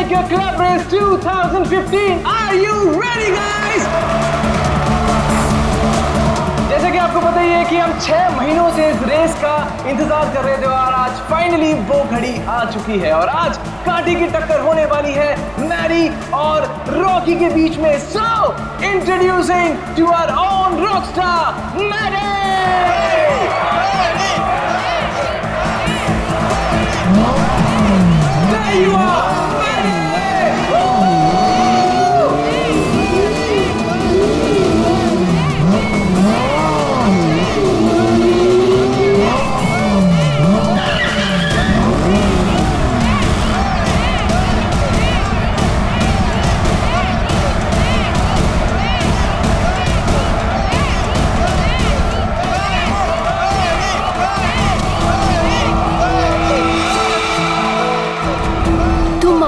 Biker Club Race 2015. Are you ready, guys? जैसे कि आपको पता ही है कि हम 6 महीनों से इस रेस का इंतजार कर रहे थे और आज फाइनली वो घड़ी आ चुकी है और आज कांटे की टक्कर होने वाली है मैडी और रॉकी के बीच में। So introducing to our own rockstar Maddy. There you are,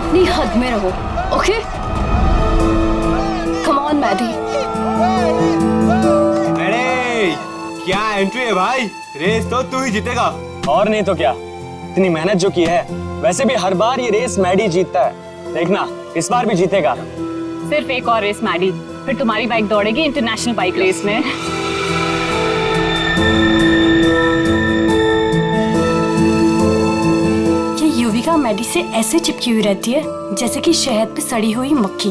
अपनी हद में रहो, ओके? Come on Maddie. अरे क्या एंट्री है भाई, रेस तो तू ही जीतेगा। और नहीं तो क्या, इतनी मेहनत जो की है, वैसे भी हर बार ये रेस मैडी जीतता है, देखना इस बार भी जीतेगा। सिर्फ एक और रेस मैडी, फिर तुम्हारी बाइक दौड़ेगी इंटरनेशनल बाइक रेस में। युविका मैडी से ऐसे चिपकी हुई रहती है जैसे कि शहद पे सड़ी हुई मक्खी।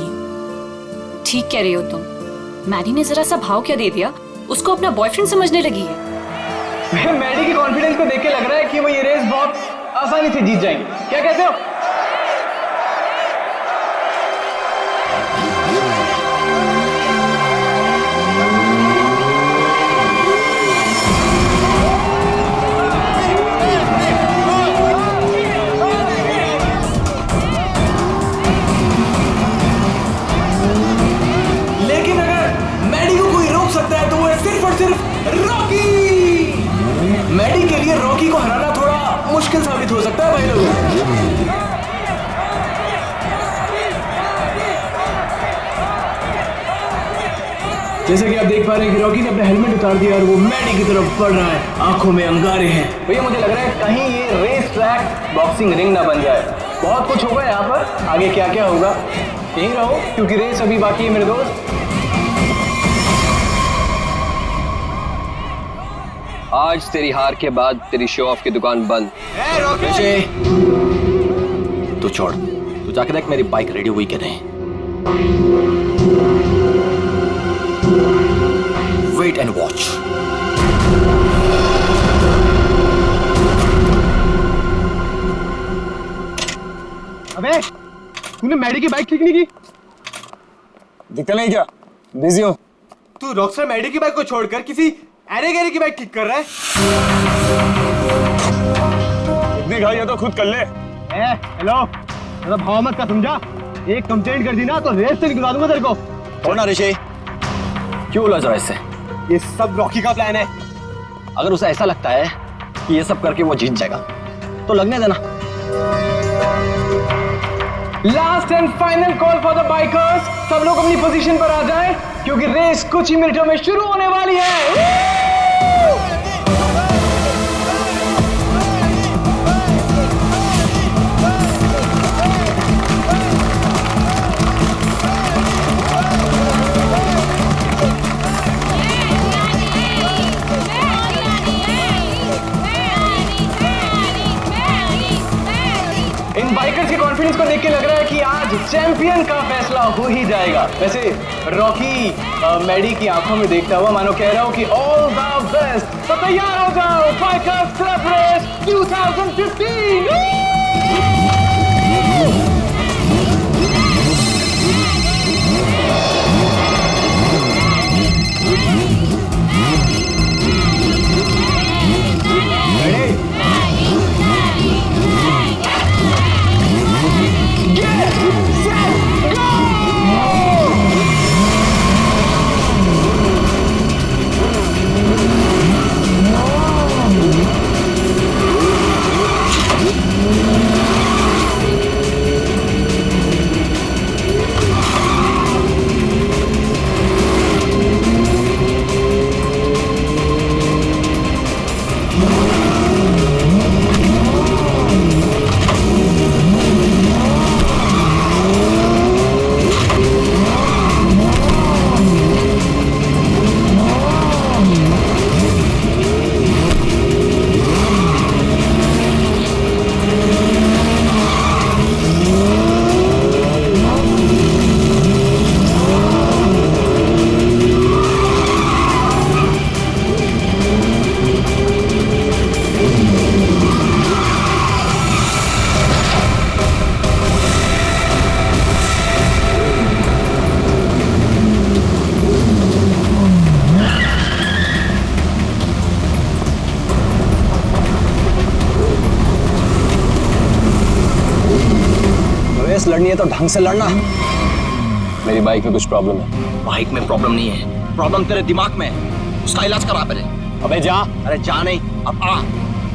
ठीक कह रही हो तुम। मैडी ने जरा सा भाव क्या दे दिया, उसको अपना बॉयफ्रेंड समझने लगी है। मैडी की कॉन्फिडेंस को देख के लग रहा है कि वो ये रेस बहुत आसानी से जीत जाएंगे। क्या कहते हो? मैडी के लिए रॉकी को हराना थोड़ा मुश्किल साबित हो सकता है भाई लोग। जैसे कि आप देख पा रहे हैं कि रॉकी ने अपना हेलमेट उतार दिया और वो मैडी की तरफ बढ़ रहा है, आंखों में अंगारे हैं। भैया मुझे लग रहा है कहीं ये रेस ट्रैक बॉक्सिंग रिंग ना बन जाए। बहुत कुछ होगा यहाँ पर, आगे क्या क्या होगा यहीं रहो क्योंकि रेस अभी बाकी है मेरे दोस्त। आज तेरी हार के बाद तेरी शो ऑफ की दुकान बंद। तू छोड़, तू जाके देख मेरी बाइक रेडी हुई कि नहीं। Wait and watch. अबे तूने मैडी की बाइक ठीक नहीं की? दिखता नहीं क्या, बिजी हो? तू रॉकस्टार मैडी की बाइक को छोड़कर किसी अरे गैरी की बाइक ठीक कर रहा है। इतनी घाई है तो खुद कर ले। हेलो, तेरा भाव मत का समझा? एक कंप्लेंट कर दी ना तो रेस से निकलवा दूंगा तेरे को। छोड़ ना ऋषि, क्यों उलझ रहा है इससे? ये सब रॉकी का प्लान है। अगर उसे ऐसा लगता है कि ये सब करके वो जीत जाएगा तो लगने देना। Last and final call for the bikers. सब लोग अपनी पोजीशन पर आ जाएं क्योंकि रेस कुछ ही मिनटों में शुरू होने वाली है। इन बाइकर्स के कॉन्फिडेंस को देख के लग रहा है कि आज चैंपियन का फैसला हो ही जाएगा। वैसे रॉकी मैडी की आंखों में देखता हुआ मानो कह रहा हूं कि ऑल द बेस्ट। तो तैयार हो जाओ, बाइकर्स क्लब रेस 2015। लड़नी है तो ढंग से लड़ना। मेरी बाइक में कुछ प्रॉब्लम है। बाइक में प्रॉब्लम नहीं है, प्रॉब्लम तेरे दिमाग में है। उसका इलाज करा पहले। अबे जा। अरे जा नहीं, अब आ।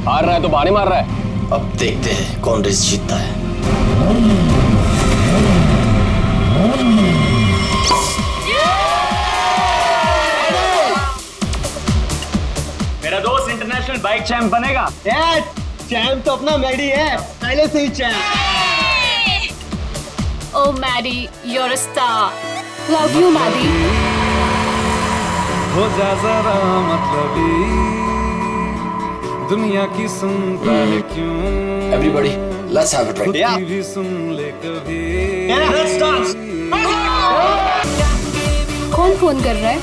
हार रहा है तो बहाने मार रहा है। अब देखते हैं कौन रेस जीतता है। मेरा दोस्त इंटरनेशनल बाइक चैंप बनेगा। चैंप तो अपना मैडी है, पहले से ही champ. Oh Maddie, you're a star. Love you, Maddie. हो जा जरा मतलबी, दुनिया की सुनता है क्यों? Everybody, let's have a drink. खुद की भी सुन ले कभी। कौन फोन कर रहा है?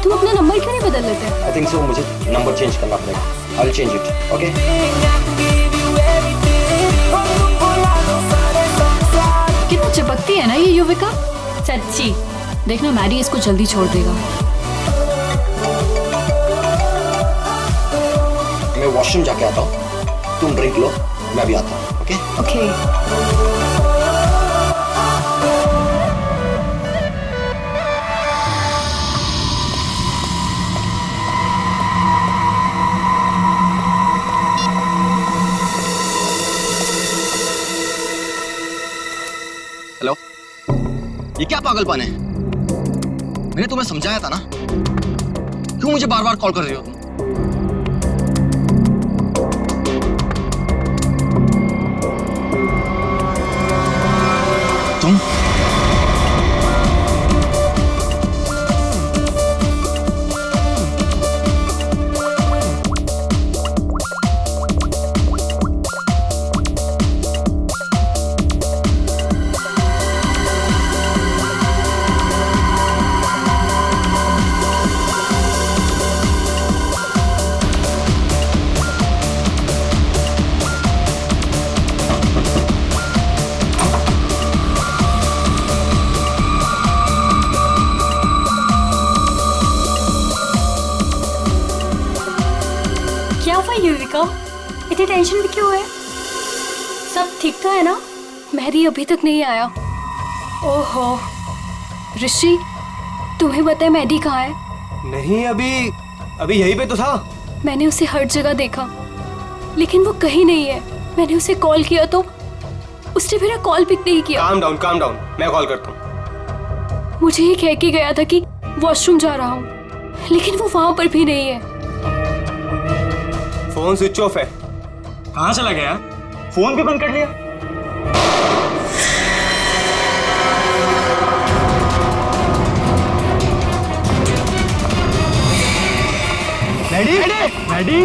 तुम अपना नंबर क्यों नहीं बदल लेते? I think so, मुझे नंबर चेंज करना पड़ेगा। I'll change it, okay? कितना चिपकती है ना ये युविका। सच्ची देखना, मैडी इसको जल्दी छोड़ देगा। मैं वॉशरूम जाके आता हूँ, तुम ड्रिंक लो, मैं भी आता हूँ, ओके? ओके। हेलो, ये क्या पागलपन है? मैंने तुम्हें समझाया था ना, क्यों मुझे बार बार कॉल कर रही हो तुम? क्या हुआ युविका? इतनी टेंशन भी क्यों है? सब ठीक तो है ना? मैरी अभी तक नहीं आया। ओहो ऋषि, तुम्हें पता है मैडी कहाँ है? नहीं, अभी यहीं पे तो था। मैंने उसे हर जगह देखा, लेकिन वो कहीं नहीं है। मैंने उसे कॉल किया तो उसने मेरा कॉल पिक नहीं किया। काम डाउन, मैं कॉल करता हूँ। मुझे ये कह के गया था कि वॉशरूम जा रहा हूँ, लेकिन वो वहां पर भी नहीं है। फोन स्विच ऑफ है। कहाँ चला गया? फोन भी बंद कर लिया। मैडी!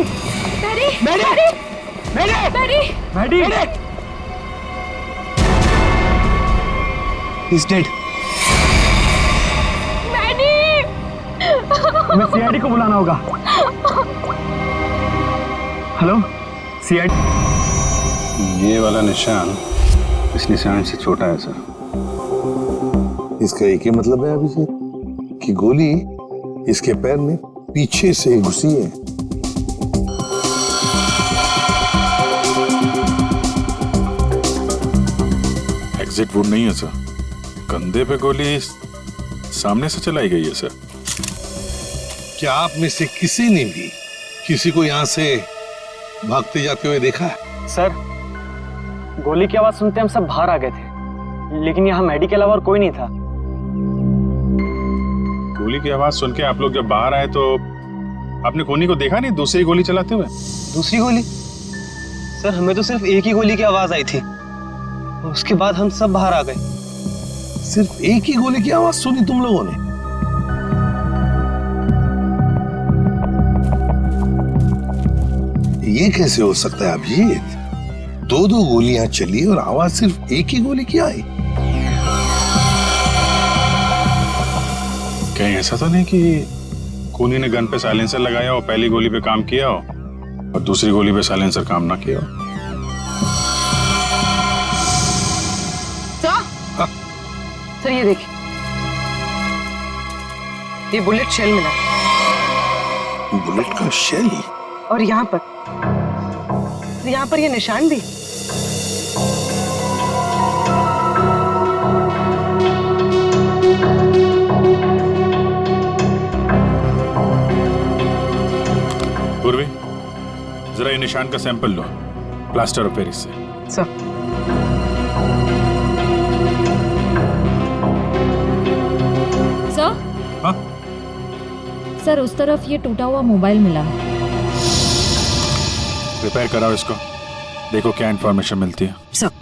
He's dead. हमें सीआईडी को बुलाना होगा। Hello, CID. ये वाला निशान इस निशान से छोटा है सर। इसका एक ही मतलब है अभिजीत कि गोली इसके पैर में पीछे से घुसी है। एग्जिट वुड नहीं है सर, कंधे पे गोली सामने से चलाई गई है सर। क्या आप में से किसी ने भी किसी को यहां से भागते जाते हुए देखा है? सर, गोली की आवाज सुनते हम सब बाहर आ गए थे, लेकिन यहाँ मैडी के अलावा और कोई नहीं था। गोली की आवाज सुन के आप लोग जब बाहर आए तो आपने कोनी को देखा नहीं दूसरी गोली चलाते हुए? दूसरी गोली? सर, हमें तो सिर्फ एक ही गोली की आवाज आई थी, उसके बाद हम सब बाहर आ गए। सिर्फ एक ही गोली की आवाज सुनी तुम लोगों ने? ये कैसे हो सकता है अभिजीत? दो गोलियां चली और आवाज सिर्फ एक ही गोली की आई। कहीं ऐसा तो नहीं कि कोनी ने गन पे साइलेंसर लगाया हो, पहली गोली पे काम किया हो और दूसरी गोली पे साइलेंसर काम ना किया हो? सर ये देखिए, ये बुलेट शेल मिला। बुलेट का शेल? और यहाँ पर ये निशान भी। निशान का sample low, plaster of Paris से। सर सर हाँ? सर उस तरफ ये टूटा हुआ मोबाइल मिला है। रिपेयर कराओ इसको, देखो क्या इंफॉर्मेशन मिलती है। सर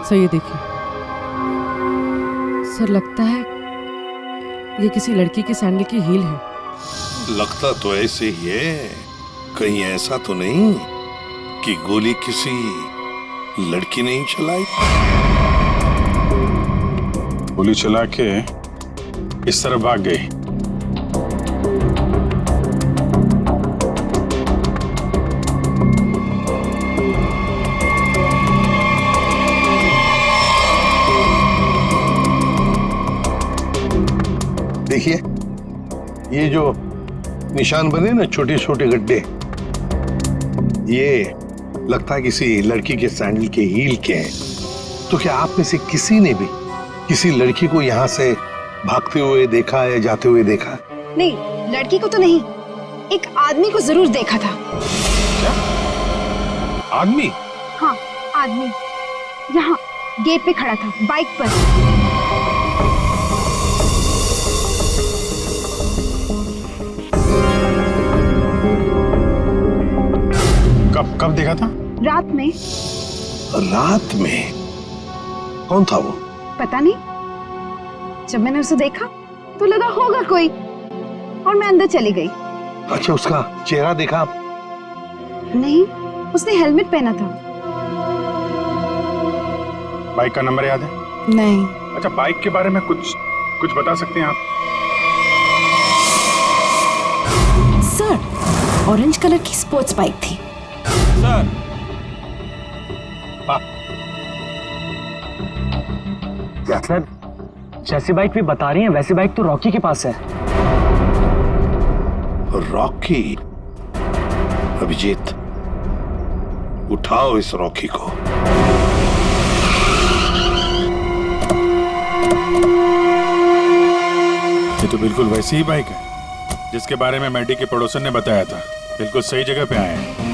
सर ये देखिए सर, लगता है ये किसी लड़की की सैंडल की हील है। लगता तो ऐसे ही है, कहीं ऐसा तो नहीं कि गोली किसी लड़की ने ही चलाई? गोली चला के इस तरफ भाग गई। देखिए ये जो निशान बने ना, छोटे छोटे गड्ढे, ये लगता है किसी लड़की के सैंडल के हील के हैं। तो क्या आप में से किसी ने भी किसी लड़की को यहाँ से भागते हुए देखा है, जाते हुए देखा? नहीं, लड़की को तो नहीं, एक आदमी को जरूर देखा था। क्या आदमी? हाँ आदमी, यहाँ गेट पे खड़ा था, बाइक पर। कब देखा था? रात में। रात में? कौन था वो? पता नहीं, जब मैंने उसे देखा तो लगा होगा कोई, और मैं अंदर चली गई। अच्छा, उसका चेहरा देखा? नहीं, उसने हेलमेट पहना था। बाइक का नंबर याद है? नहीं। अच्छा, बाइक के बारे में कुछ बता सकते हैं आप? सर, ऑरेंज कलर की स्पोर्ट्स बाइक थी। सर सर, जैसी बाइक भी बता रही हैं वैसी बाइक तो रॉकी के पास है। रॉकी? अभिजीत, उठाओ इस रॉकी को। ये तो बिल्कुल वैसी ही बाइक है जिसके बारे में मैडी के पड़ोसन ने बताया था। बिल्कुल सही जगह पे आए हैं।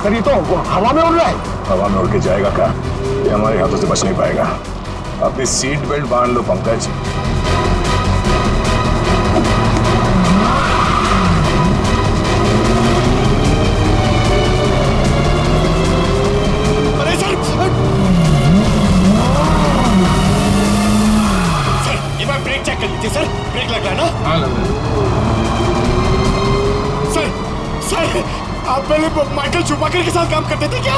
सर ये तो हवा में उड़ रहा है। हवा में उड़ के जाएगा क्या? ये हमारे हाथों से बच नहीं पाएगा। अपनी सीट बेल्ट बांध लो पंकज। अरे सर, एक बार ब्रेक चेक कर लीजिए सर। ब्रेक लग रहा है ना? हाँ, लग रहा है। सर, आप पहले माइकल शूमाकर के साथ काम करते थे क्या?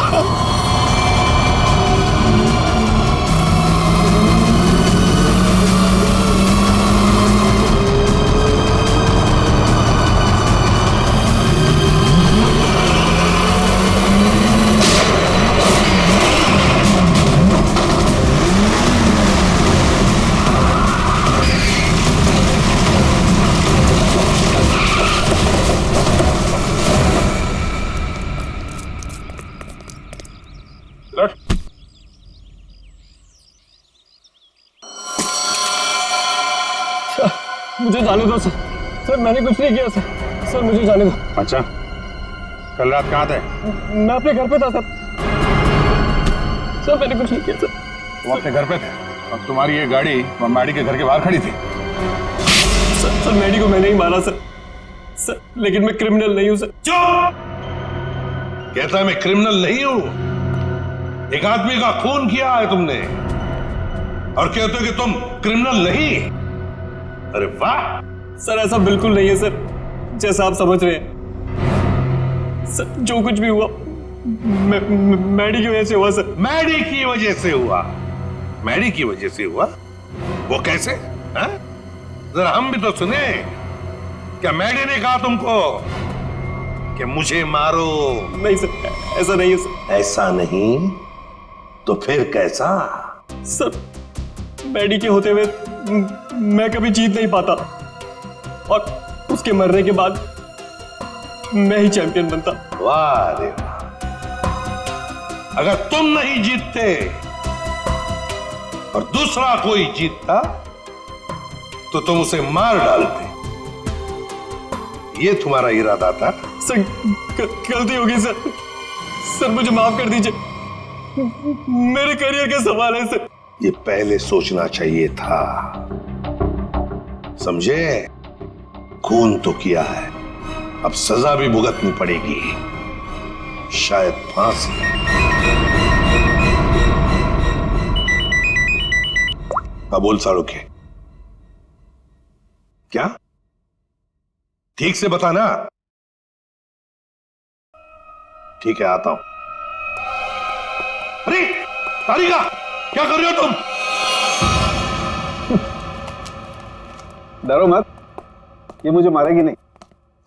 मुझे जाने दो सर। सर मैंने कुछ नहीं किया सर। सर मुझे जाने दो। अच्छा, कल रात कहाँ थे? मैं अपने घर पे था सर। सर मैंने कुछ नहीं किया सर। तुम अपने घर पे थे और तुम्हारी ये गाड़ी मैडी के घर के बाहर खड़ी थी। सर मैडी को मैंने ही मारा सर। सर लेकिन मैं क्रिमिनल नहीं हूं सर। चुप! कहता है मैं क्रिमिनल नहीं हूं। एक आदमी का खून किया है तुमने और कहते हो कि तुम क्रिमिनल नहीं। अरे वाह! सर ऐसा बिल्कुल नहीं है सर, जैसा आप समझ रहे हैं। सर जो कुछ भी हुआ मैडी की वजह से हुआ सर। मैडी की वजह से हुआ? मैडी की वजह से हुआ? वो कैसे? हा? जरा हम भी तो सुने। क्या मैडी ने कहा तुमको कि मुझे मारो? नहीं सर, ऐसा नहीं है सर। ऐसा नहीं तो फिर कैसा? सर मैडी के होते हुए मैं कभी जीत नहीं पाता और उसके मरने के बाद मैं ही चैंपियन बनता। वाह रे वाह! अगर तुम नहीं जीतते और दूसरा कोई जीतता तो तुम उसे मार डालते। ये तुम्हारा इरादा था? सर गलती होगी सर। सर मुझे माफ कर दीजिए, मेरे करियर का सवाल है सर। ये पहले सोचना चाहिए था, समझे? खून तो किया है, अब सजा भी भुगतनी पड़ेगी, शायद फांसी। बोल साड़ू के क्या? ठीक से बताना। ठीक है, आता हूं। अरे तारिका, क्या कर रहे हो तुम? डरो मत, ये मुझे मारेगी नहीं।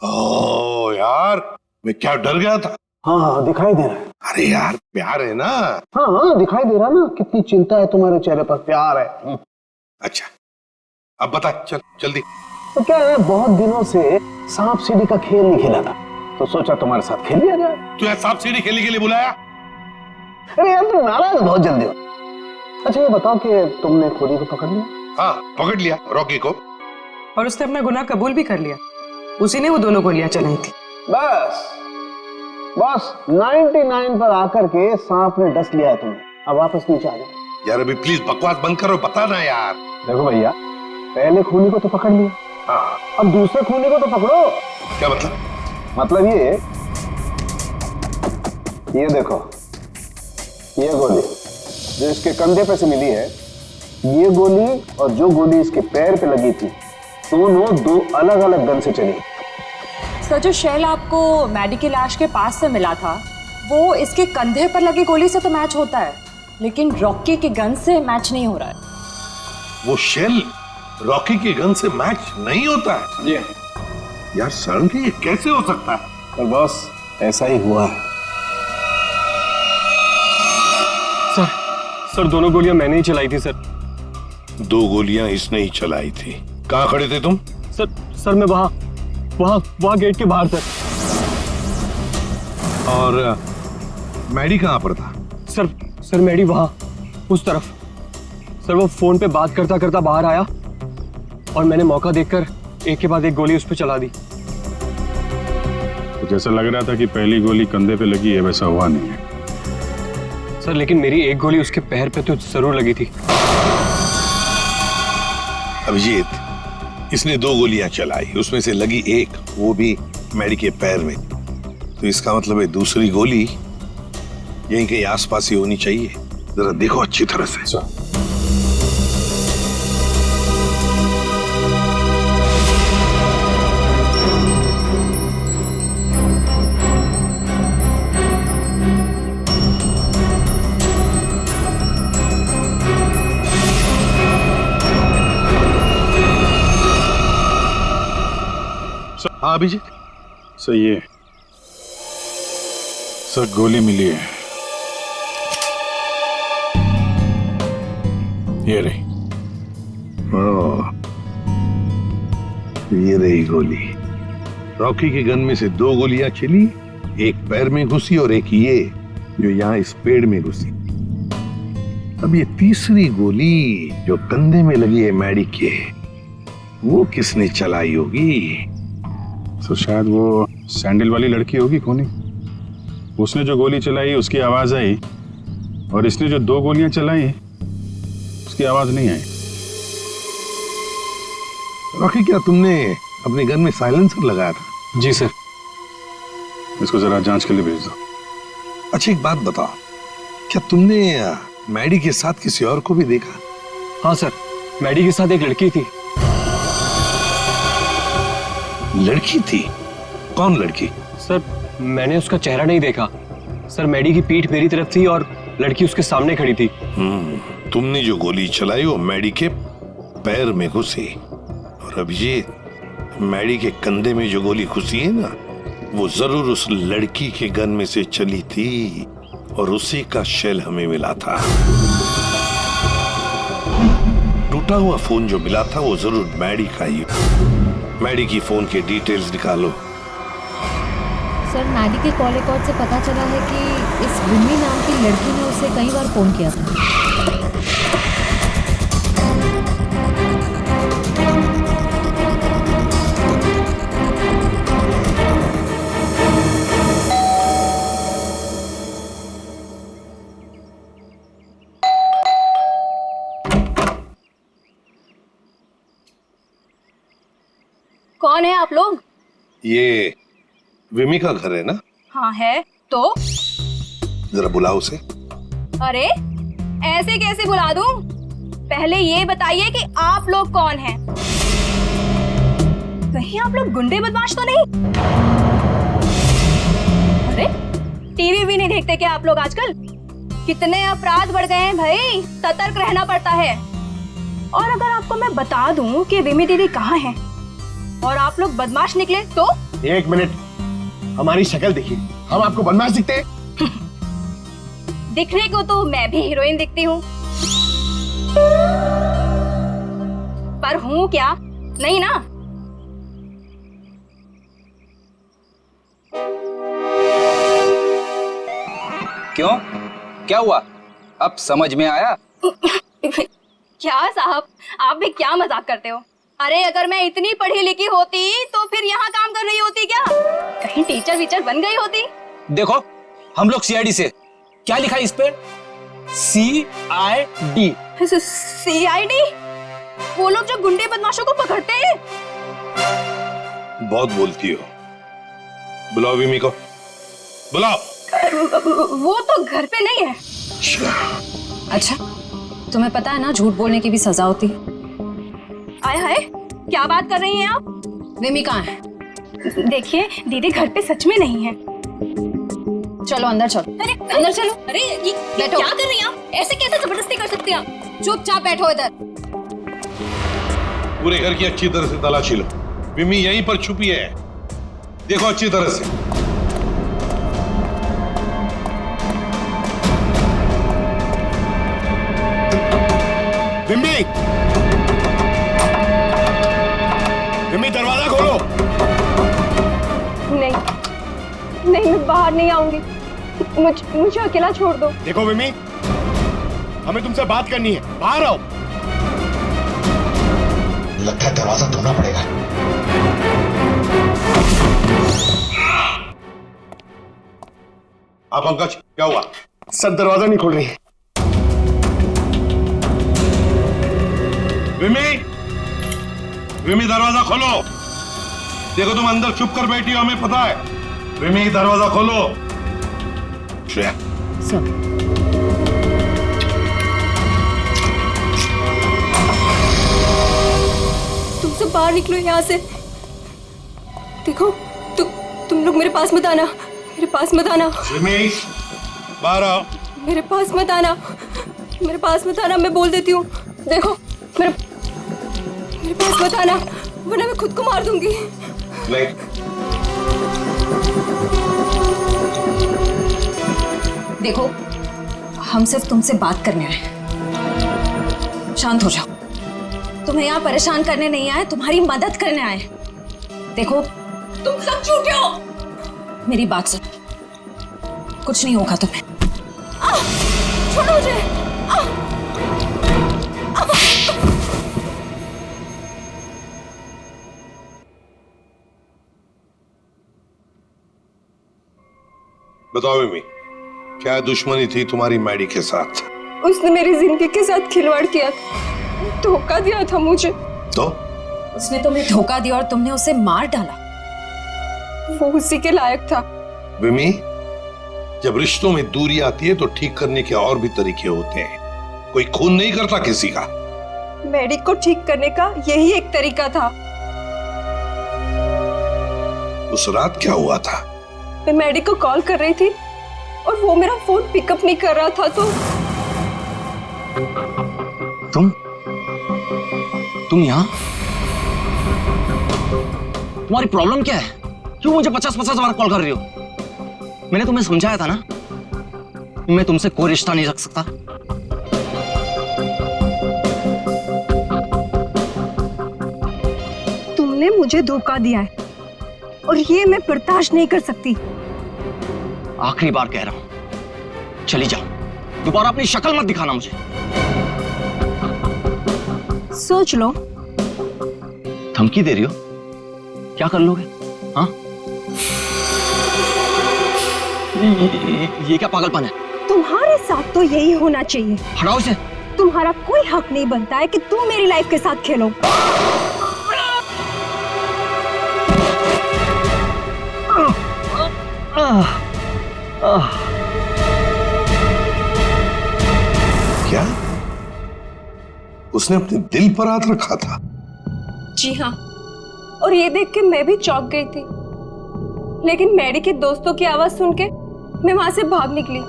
ओ यार, मैं क्या डर गया था। हाँ दिखाई दे रहा है। अरे यार, प्यार है ना? हाँ दिखाई दे रहा ना, कितनी चिंता है तुम्हारे चेहरे पर। प्यार है। अच्छा, अब बता, चल जल्दी। तो क्या है, बहुत दिनों से सांप सीढ़ी का खेल नहीं खेला था, तो सोचा तुम्हारे साथ खेल लिया जाए। तू यार सांप सीढ़ी खेलने के लिए बुलाया? अरे यार तुम नाराज बहुत जल्दी हो। अच्छा ये बताओ कि तुमने खोली को पकड़ लिया? हाँ पकड़ लिया, रॉकी को। और उसने अपना गुनाह कबूल भी कर लिया। उसी ने वो दोनों गोलियां चलाई थी। बस 99 पर आकर के सांप ने डस लिया है तुम्हें। अब वापस नीचे आ जाओ। यार अभी प्लीज बकवास बंद करो, बता ना यार। देखो भैया, पहले खूनी को तो पकड़ लिया, हाँ अब दूसरे खूनी को तो पकड़ो। क्या मतलब? मतलब ये देखो, ये गोली जो इसके कंधे पे से मिली है, ये गोली और जो गोली इसके पैर पे लगी थी, दोनों दो अलग अलग गन से चली। सर जो शेल आपको मैडी की लाश के पास से मिला था, वो इसके कंधे पर लगी गोली से तो मैच होता है, लेकिन रॉकी की गन से मैच नहीं हो रहा है। वो शेल रॉकी की गन से मैच नहीं होता है? जी यार सर के ये कैसे हो सकता है? पर बॉस ऐसा ही हुआ है। सर दोनों गोलियां मैंने ही चलाई थी सर। 2 गोलियां इसने ही चलाई थी। कहां खड़े थे तुम? सर मैं वहां गेट के बाहर सर। और मैडी कहां पर था? सर मैडी वहां उस तरफ। सर वो फोन पे बात करता करता बाहर आया और मैंने मौका देखकर एक के बाद एक गोली उस पर चला दी। तो जैसा लग रहा था कि पहली गोली कंधे पे लगी है, वैसा हुआ नहीं है। सर लेकिन मेरी एक गोली उसके पैर पे तो जरूर लगी थी। अभिजीत, इसने 2 गोलियां चलाई, उसमें से लगी एक, वो भी मैडी के पैर में। तो इसका मतलब है दूसरी गोली यहीं कहीं आसपास ही होनी चाहिए। जरा देखो अच्छी तरह से। हाँ अभिजीत, सही है सर, गोली मिली है। ये रही। ये रही गोली। रॉकी की गन में से 2 गोलियां चली, एक पैर में घुसी और एक ये जो यहां इस पेड़ में घुसी। अब ये तीसरी गोली जो कंधे में लगी है मैडी के, वो किसने चलाई होगी? तो शायद वो सैंडल वाली लड़की होगी कोनी। उसने जो गोली चलाई उसकी आवाज आई, और इसने जो 2 गोलियां चलाई उसकी आवाज नहीं आई। रॉकी, क्या तुमने अपने गन में साइलेंसर लगाया था? जी सर। इसको जरा जांच के लिए भेज दो। अच्छा, एक बात बताओ, क्या तुमने मैडी के साथ किसी और को भी देखा? हाँ सर, मैडी के साथ एक लड़की थी। लड़की थी? कौन लड़की? सर, मैंने उसका चेहरा नहीं देखा। सर, मैडी की पीठ मेरी तरफ थी और लड़की उसके सामने खड़ी थी। तुमने जो गोली चलाई वो मैडी के पैर में घुसी, और अब ये मैडी के कंधे में जो गोली घुसी है ना, वो जरूर उस लड़की के गन में से चली थी, और उसी का शेल हमें मिला था। टूटा हुआ फोन जो मिला था वो जरूर मैडी का ही। मैडी की फोन के डिटेल्स निकालो। सर, मैडी के कॉल रिकॉर्ड से पता चला है कि इस रिमी नाम की लड़की ने उसे कई बार फोन किया था। कौन है आप लोग? ये विमी का घर है ना? हाँ है। तो जरा बुलाओ उसे। अरे ऐसे कैसे बुला दूं? पहले ये बताइए कि आप लोग कौन हैं? कहीं आप लोग गुंडे बदमाश तो नहीं? अरे टीवी भी नहीं देखते क्या आप लोग आजकल? कितने अपराध बढ़ गए हैं भाई, सतर्क रहना पड़ता है। और अगर आपको मैं बता दूं कि विमी दीदी कहाँ है और आप लोग बदमाश निकले तो? 1 मिनट, हमारी शक्ल देखिए, हम आपको बदमाश दिखते हैं? दिखने को तो मैं भी हीरोइन दिखती हूँ, पर हूँ क्या? नहीं ना। क्यों? क्या हुआ? अब समझ में आया? क्या साहब, आप भी क्या मजाक करते हो? अरे अगर मैं इतनी पढ़ी लिखी होती तो फिर यहाँ काम कर रही होती क्या? कहीं टीचर वीचर बन गई होती? देखो, हम लोग सीआईडी से। क्या लिखा है इस पे? CID। CID? वो लोग जो गुंडे बदमाशों को पकड़ते हैं? बहुत बोलती हो। बुलाओ विमी को, बुलाओ। वो तो घर पे नहीं है। अच्छा, तुम्हें पता है ना झूठ बोलने की भी सजा होती है। आय हाय, क्या बात कर रही हैं आप? विमी कहाँ है? देखिए दीदी घर पे सच में नहीं है। चलो अंदर चलो। अरे अंदर चलो। अरे ये बैठो। क्या कर रही हैं आप? ऐसे कैसे जबरदस्ती कर सकते हैं आप? चुपचाप बैठो इधर। पूरे घर की अच्छी तरह से तलाशी लो। विमी यहीं पर छुपी है, देखो अच्छी तरह से। विमी, विमी दरवाजा खोलो। नहीं नहीं, मैं बाहर नहीं आऊंगी। मुझे अकेला छोड़ दो। देखो विमी, हमें तुमसे बात करनी है, बाहर आओ। लगता है दरवाजा तोड़ना पड़ेगा। आप पंकज, क्या हुआ? सर दरवाजा नहीं खोल रही। विमी, विमी दरवाजा खोलो। देखो तुम अंदर छुप कर बैठी हो, हमें पता है। विमी दरवाजा खोलो। श्रेया, सर, तुम सब बाहर निकलो यहाँ से। देखो तुम लोग मेरे पास मत आना, मेरे पास मत आना। विमी बाहर आओ। मेरे पास मत आना, मेरे पास मत आना, मैं बोल देती हूँ। देखो मेरे पास मत आना, वरना मैं खुद को मार दूंगी। नहीं। देखो, हम सिर्फ तुमसे बात करने आए। शांत हो जाओ। तुम्हें यहाँ परेशान करने नहीं आए, तुम्हारी मदद करने आए। देखो, तुम सब झूठे हो। मेरी बात सुन, कुछ नहीं होगा तुम्हें। छोड़ो मुझे। बताओ मिमी, क्या दुश्मनी थी तुम्हारी मैडी के साथ? उसने मेरी जिंदगी के साथ खिलवाड़ किया था, धोखा दिया था मुझे। तो उसने तुम्हें धोखा दिया और तुमने उसे मार डाला। वो उसी के लायक था। मिमी, जब रिश्तों में दूरी आती है तो ठीक करने के और भी तरीके होते हैं। कोई खून नहीं करता किसी का। मैडी को ठीक करने का यही एक तरीका था। उस रात क्या हुआ था? मैं मैडी को कॉल कर रही थी और वो मेरा फोन पिकअप नहीं कर रहा था। तो तुम यहाँ? तुम्हारी प्रॉब्लम क्या है? क्यों मुझे 50-50 बार कॉल कर रही हो? मैंने तुम्हें समझाया था ना, मैं तुमसे कोई रिश्ता नहीं रख सकता। तुमने मुझे धोखा दिया है और ये मैं बर्दाश्त नहीं कर सकती। आखिरी बार कह रहा हूं, चली जाओ। दोबारा अपनी शक्ल मत दिखाना मुझे। सोच लो। धमकी दे रही हो? क्या कर लोगे? हाँ? ये क्या पागलपन है? तुम्हारे साथ तो यही होना चाहिए। हटाओ इसे। तुम्हारा कोई हक नहीं बनता है कि तुम मेरी लाइफ के साथ खेलो। क्या उसने अपने दिल पर हाथ रखा था? जी हाँ, और ये देख के मैं भी चौंक गई थी, लेकिन मैडी के दोस्तों की आवाज सुन के मैं वहां से भाग निकली।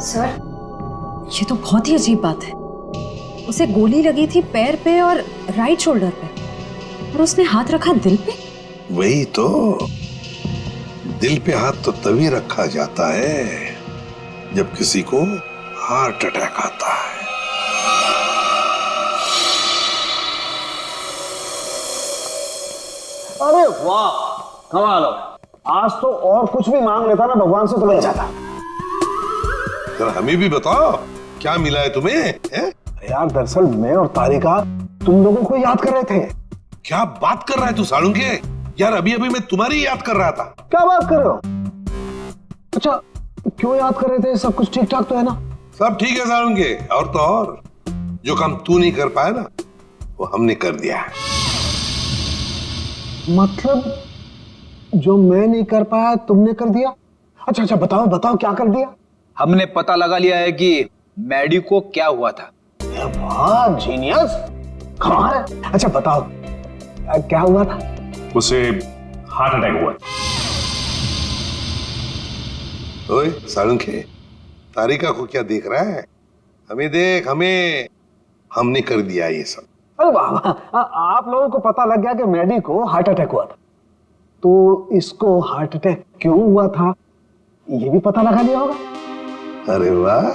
सर, ये तो बहुत ही अजीब बात है। उसे गोली लगी थी पैर पे और राइट शोल्डर पे, और उसने हाथ रखा दिल पे। वही तो, दिल पे हाथ तो तभी रखा जाता है जब किसी को हार्ट अटैक आता है। अरे वाह, कमाल हो। आज तो और कुछ भी मांग लेता ना भगवान से तो मिल जाता। जरा हमें भी बताओ, क्या मिला है तुम्हें? है? यार दरअसल मैं और तारिका तुम लोगों को याद कर रहे थे। क्या बात कर रहा है तू सालुंके? यार अभी अभी मैं तुम्हारी याद कर रहा था। क्या बात कर रहे हो? अच्छा, क्यों याद कर रहे थे? सब कुछ ठीक ठाक तो है ना? सब ठीक है सालुंके, और तो और जो काम तू नहीं कर पाया ना, वो हमने कर दिया है। मतलब जो मैं नहीं कर पाया तुमने कर दिया? अच्छा अच्छा, बताओ बताओ क्या कर दिया? हमने पता लगा लिया है कि मैडी को क्या हुआ था। वाह जीनियस, कमाल है। अच्छा बताओ क्या हुआ था? उसे हार्ट अटैक हुआ। ओए सालुंके, तारिका को क्या देख रहा है? हमें देख, हमें। हमने कर दिया ये सब। अरे वाह वाह, आप लोगों को पता लग गया कि मैडी को हार्ट अटैक हुआ था, तो इसको हार्ट अटैक क्यों हुआ था ये भी पता लगा लिया होगा। अरे वाह,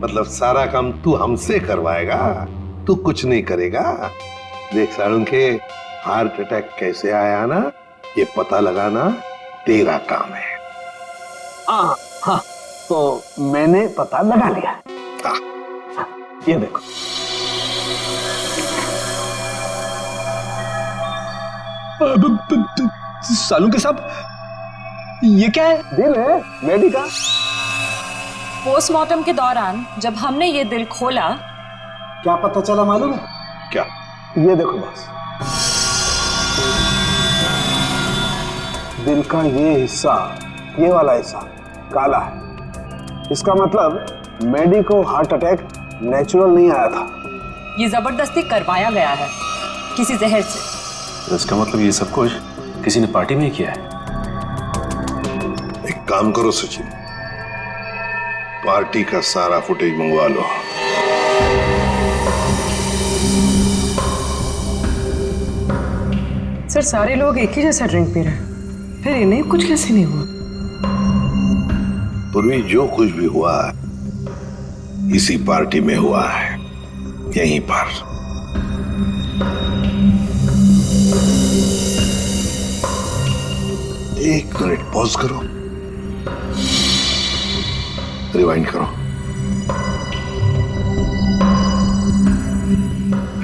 मतलब सारा काम तू हमसे करवाएगा, तू कुछ नहीं करेगा। देख सालुंके, हार्ट अटैक कैसे आया ना, ये पता लगाना तेरा काम है। हाँ हाँ, तो मैंने पता लगा लिया। हाँ, ये देखो। सालुंके साहब, ये क्या है? दिल है मैडी का। पोस्टमार्टम के दौरान जब हमने ये दिल खोला, क्या पता चला मालूम है? क्या? ये देखो बस, दिल का ये हिस्सा, ये वाला हिस्सा काला है। इसका मतलब मैडी को हार्ट अटैक नेचुरल नहीं आया था, ये जबरदस्ती करवाया गया है किसी जहर से। तो इसका मतलब ये सब कुछ किसी ने पार्टी में ही किया है। एक काम करो सचिन, पार्टी का सारा फुटेज मंगवा लो। सर, सारे लोग एक ही जैसा ड्रिंक पी रहे हैं, फिर इन्हें कुछ कैसे नहीं हुआ? पूर्वी जो कुछ भी हुआ इसी पार्टी में हुआ है, यहीं पर। एक मिनट पॉज करो, रिवाइंड करो,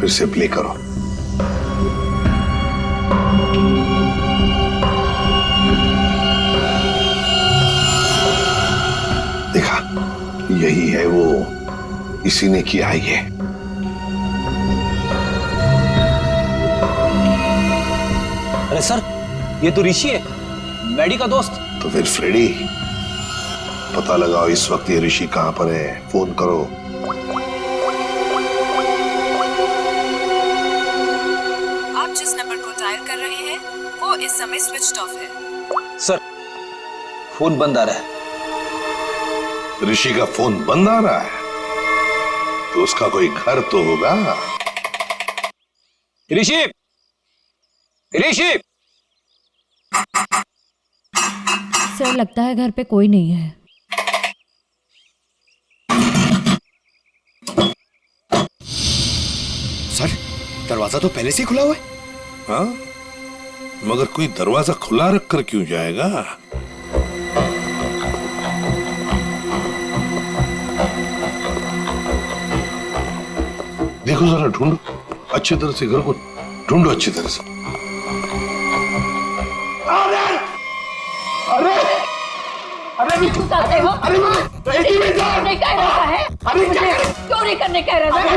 फिर से प्ले करो। इसी ने किया है ये। अरे सर, ये तो ऋषि है, मैडी का दोस्त। तो फिर फ्रेडी, पता लगाओ इस वक्त ये ऋषि कहां पर है, फोन करो। आप जिस नंबर को डायल कर रहे हैं वो इस समय स्विच ऑफ है। सर, फोन बंद आ रहा है। ऋषि का फोन बंद आ रहा है तो उसका कोई घर तो होगा। ऋषि, ऋषि। सर, लगता है घर पे कोई नहीं है। सर, दरवाजा तो पहले से ही खुला हुआ है। हाँ, मगर कोई दरवाजा खुला रखकर क्यों जाएगा? देखो जरा, ढूंढो अच्छी तरह से, घर को ढूंढो अच्छी तरह से। अरे अरे अरे चोरी करने कह रहा है।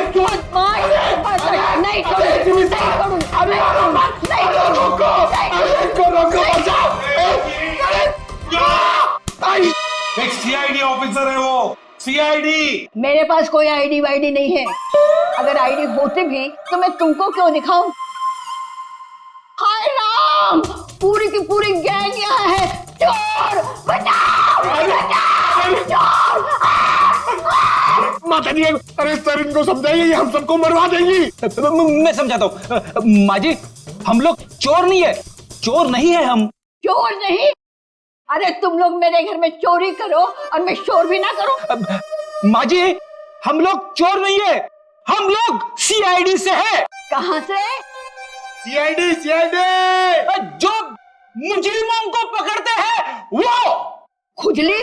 एक सीआईडी ऑफिसर है वो, सीआईडी। मेरे पास कोई आईडी वाईडी नहीं है। अगर आईडी होती भी तो मैं तुमको क्यों दिखाऊं? हाय राम, पूरी की पूरी गैंग यहाँ है। चोर बचाओ, बचाओ, चोर। माता जी, अरे सर इनको समझाइए, हम सबको मरवा देंगी। मैं समझाता हूँ। माँ जी, हम लोग चोर नहीं है, चोर नहीं है हम। चोर नहीं? अरे तुम लोग मेरे घर में चोरी करो और मैं शोर भी ना करूं। माँ जी, हम लोग चोर नहीं है, हम लोग सीआईडी से है। कहाँ से? सीआईडी, सीआईडी जो मुजरिमों को पकड़ते हैं वो। खुजली?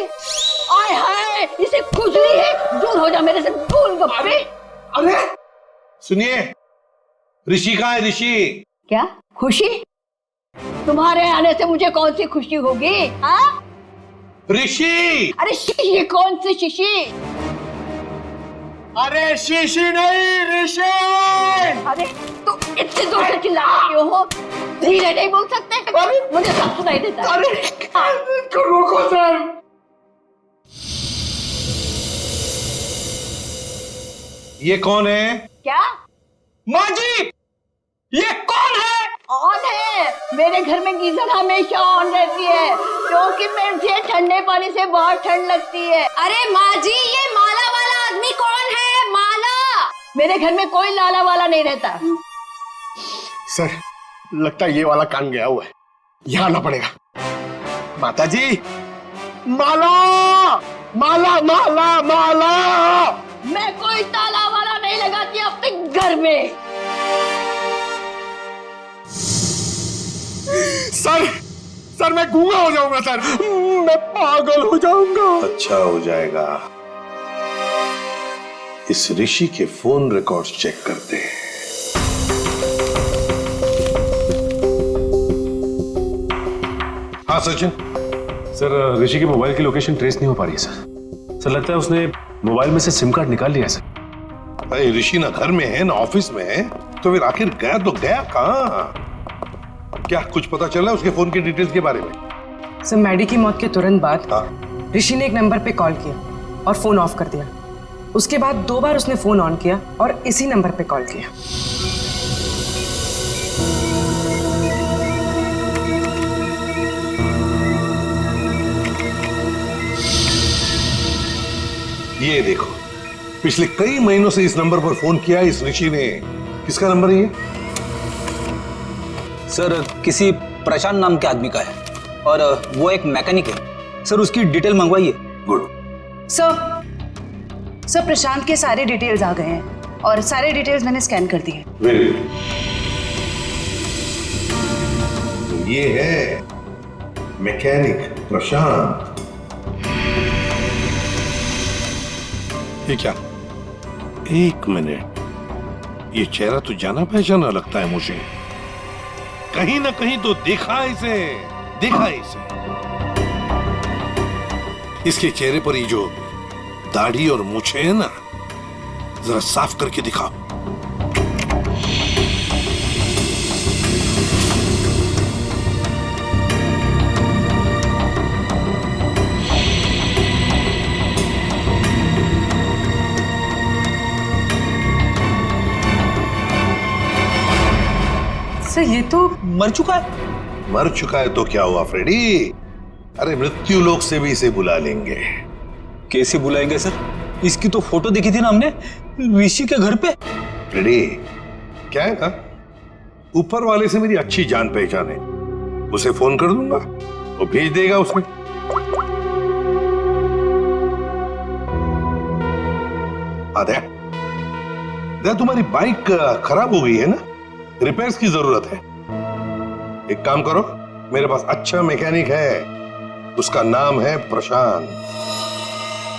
आय हाय, इसे खुजली है। दूर हो जा मेरे से, गोलगप्पे। अरे सुनिए, ऋषि कहाँ है? ऋषि। क्या खुशी? तुम्हारे आने से मुझे कौन सी खुशी होगी? हाँ, ऋषि। अरे शीशी? कौन सी शीशी? अरे शीशी नहीं, ऋषि। अरे तुम इतने जोर से चिल्ला रहे हो, धीरे नहीं बोल सकते? मुझे सब सुनाई देता है। अरे रोको सर। ये कौन है? क्या? माँ जी, ये कौन है? ऑन है। मेरे घर में गीजर हमेशा ऑन रहती है क्योंकि मुझे ठंडे पानी से बहुत ठंड लगती है। अरे माँ जी, ये माला वाला आदमी कौन है? माला? मेरे घर में कोई लाला वाला नहीं रहता। सर, लगता है ये वाला कान गया हुआ है, यहाँ आना पड़ेगा। माता जी, माला माला माला माला। मैं कोई ताला वाला नहीं लगाती अपने घर में। सर मैं गूंगा हो जाऊंगा सर, मैं पागल हो जाऊंगा। अच्छा हो जाएगा। इस ऋषि के फोन रिकॉर्ड्स चेक करते हैं। हाँ सचिन। सर, ऋषि के मोबाइल की लोकेशन ट्रेस नहीं हो पा रही है सर। सर, लगता है उसने मोबाइल में से सिम कार्ड निकाल लिया है सर। अरे ऋषि ना घर में है ना ऑफिस में है, तो फिर आखिर गया तो गया कहाँ? क्या कुछ पता चला उसके फोन की डिटेल्स के बारे में? सर, मैडी की मौत के तुरंत बाद ऋषि ने एक नंबर पे कॉल किया और फोन ऑफ कर दिया। उसके बाद 2 बार उसने फोन ऑन किया और इसी नंबर पे कॉल किया। ये देखो, पिछले कई महीनों से इस नंबर पर फोन किया इस ऋषि ने। किसका नंबर है ये? सर, किसी प्रशांत नाम के आदमी का है और वो एक मैकेनिक है। सर, उसकी डिटेल मंगवाइए। गुड। सर प्रशांत के सारे डिटेल्स आ गए हैं और सारे डिटेल्स मैंने स्कैन कर दिए। Very good. तो ये है मैकेनिक प्रशांत। ये क्या? एक मिनट, ये चेहरा तो जाना पहचाना लगता है मुझे। कहीं ना कहीं तो देखा है इसे, देखा है इसे। इसके चेहरे पर ये जो दाढ़ी और मूछें है ना, जरा साफ करके दिखाओ। सर ये तो मर चुका है। मर चुका है तो क्या हुआ फ्रेडी? अरे मृत्यु लोक से भी इसे बुला लेंगे। कैसे बुलाएंगे सर? इसकी तो फोटो देखी थी ना हमने ऋषि के घर पे। फ्रेडी, क्या है ना, ऊपर वाले से मेरी अच्छी जान पहचान है। उसे फोन कर दूंगा, वो भेज देगा उसमें। आदया, तुम्हारी बाइक खराब हो गई है ना, रिपेयर्स की जरूरत है। एक काम करो, मेरे पास अच्छा मैकेनिक है, उसका नाम है प्रशांत।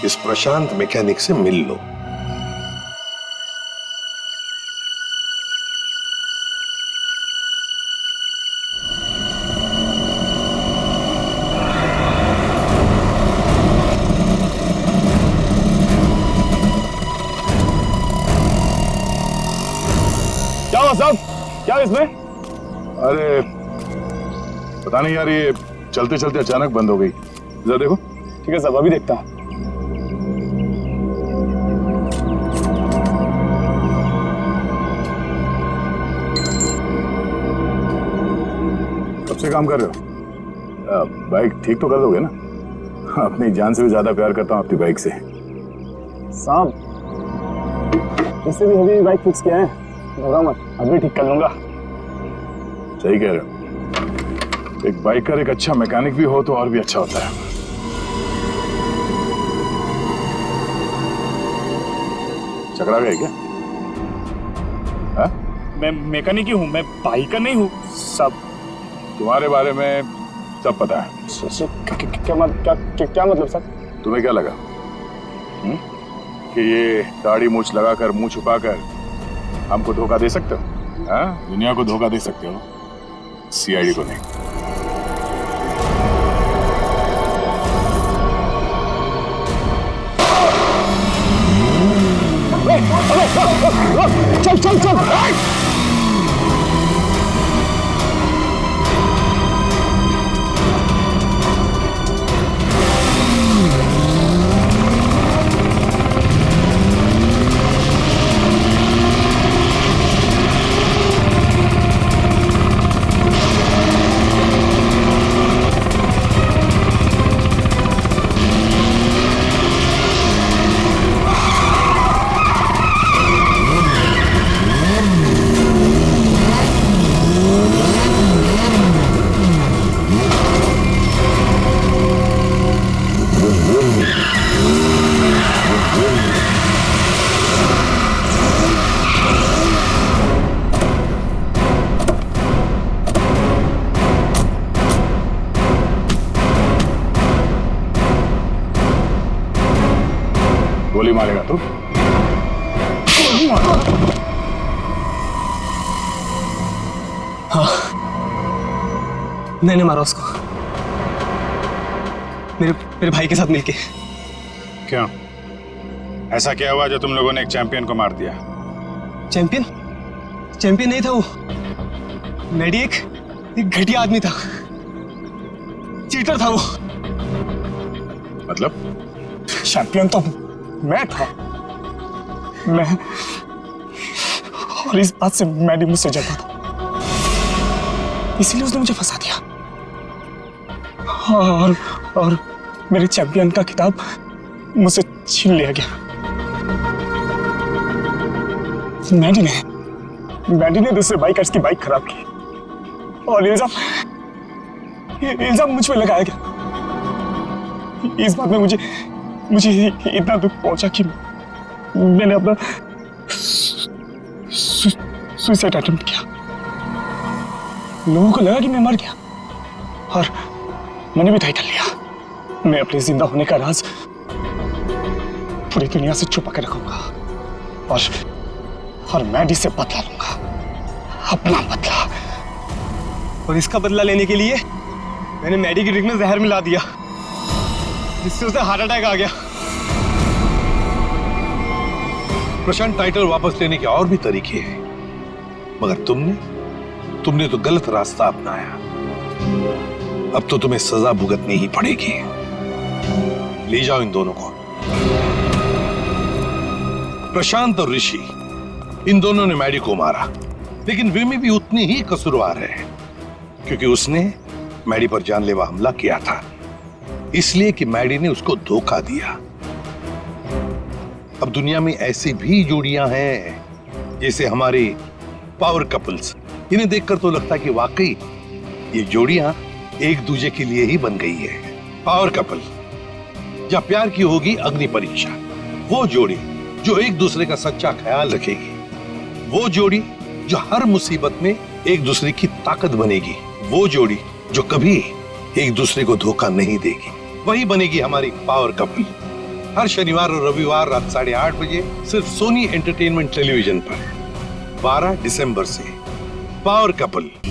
इस प्रशांत मैकेनिक से मिल लो। क्या हुआ साहब? क्या इसमें? अरे पता नहीं यार, ये चलते चलते अचानक बंद हो गई। जरा देखो। ठीक है साहब, अभी देखता हूं। कब से काम कर रहे हो? बाइक ठीक तो कर दोगे ना? अपनी जान से भी ज्यादा प्यार करता हूं अपनी बाइक से। साहब इससे भी हेवी बाइक फिक्स किया है, घबरा मत, अभी ठीक कर लूंगा। सही कह रहे हो। एक बाइकर एक अच्छा मैकेनिक भी हो तो और भी अच्छा होता है। चकरा गए क्या? मैं मैकेनिक ही हूँ, मैं बाइकर नहीं हूँ। सब तुम्हारे बारे में सब पता है। क्या मतलब सर? तुम्हें क्या लगा कि ये दाढ़ी मूछ लगाकर मुंह छुपाकर हमको धोखा दे सकते हो? हाँ? दुनिया को धोखा दे सकते हो, सीआईडी को नहीं। चल चल चल। गोली मारेगा तू? हाँ, मैंने मारा उसको, मेरे भाई के साथ मिलके। क्यों? ऐसा क्या हुआ जो तुम लोगों ने एक चैंपियन को मार दिया? चैंपियन? चैंपियन नहीं था वो। मैडी एक घटिया आदमी था, चीटर था वो। मतलब? चैंपियन तो मैं था, मैं, और इस बात से मैडी मुझसे जलता था, इसीलिए उसने मुझे फंसा दिया। और मेरे चैंपियन का खिताब मुझसे छीन लिया गया। मैडी ने दूसरे बाइकर्स की बाइक खराब की और इल्जाम मुझ पे लगाया गया। इस बात में मुझे इतना दुख पहुंचा कि मैंने अपना सुसाइड अटेम्प्ट किया। लोगों को लगा कि मैं मर गया और मैंने भी तय कर लिया, मैं अपने जिंदा होने का राज पूरी दुनिया से छुपा के रखूंगा और मैडी से बदला लूंगा, अपना बदला। और इसका बदला लेने के लिए मैंने मैडी की ड्रिंक में जहर मिला दिया, जिससे उसे हार्ट अटैक आ गया। प्रशांत, टाइटल वापस लेने के और भी तरीके हैं, मगर तुमने तो गलत रास्ता अपनाया। अब तो तुम्हें सजा भुगतनी ही पड़ेगी। ले जाओ इन दोनों को। प्रशांत और ऋषि, इन दोनों ने मैडी को मारा, लेकिन विमी भी उतनी ही कसूरवार है, क्योंकि उसने मैडी पर जानलेवा हमला किया था, इसलिए कि मैडी ने उसको धोखा दिया। अब दुनिया में ऐसी भी जोड़ियां हैं, जैसे हमारे पावर कपल्स, इन्हें देखकर तो लगता है कि वाकई ये जोड़ियां एक दूसरे के लिए ही बन गई है। पावर कपल, जहां प्यार की होगी अग्नि परीक्षा, वो जोड़ी जो एक दूसरे का सच्चा ख्याल रखेगी, वो जोड़ी जो हर मुसीबत में एक दूसरे की ताकत बनेगी, वो जोड़ी जो कभी एक दूसरे को धोखा नहीं देगी, वही बनेगी हमारी पावर कपल। हर शनिवार और रविवार रात 8:30 बजे सिर्फ सोनी एंटरटेनमेंट टेलीविजन पर 12 दिसंबर से पावर कपल।